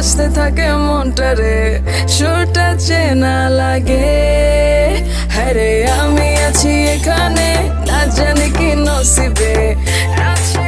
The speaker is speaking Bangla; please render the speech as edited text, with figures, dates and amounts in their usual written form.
বাজতে থাকে মনটারে, সুরটা চেনা লাগে। হ্যাঁ রে, আমি আছি এখানে, না জানি কি নসিবে আছে।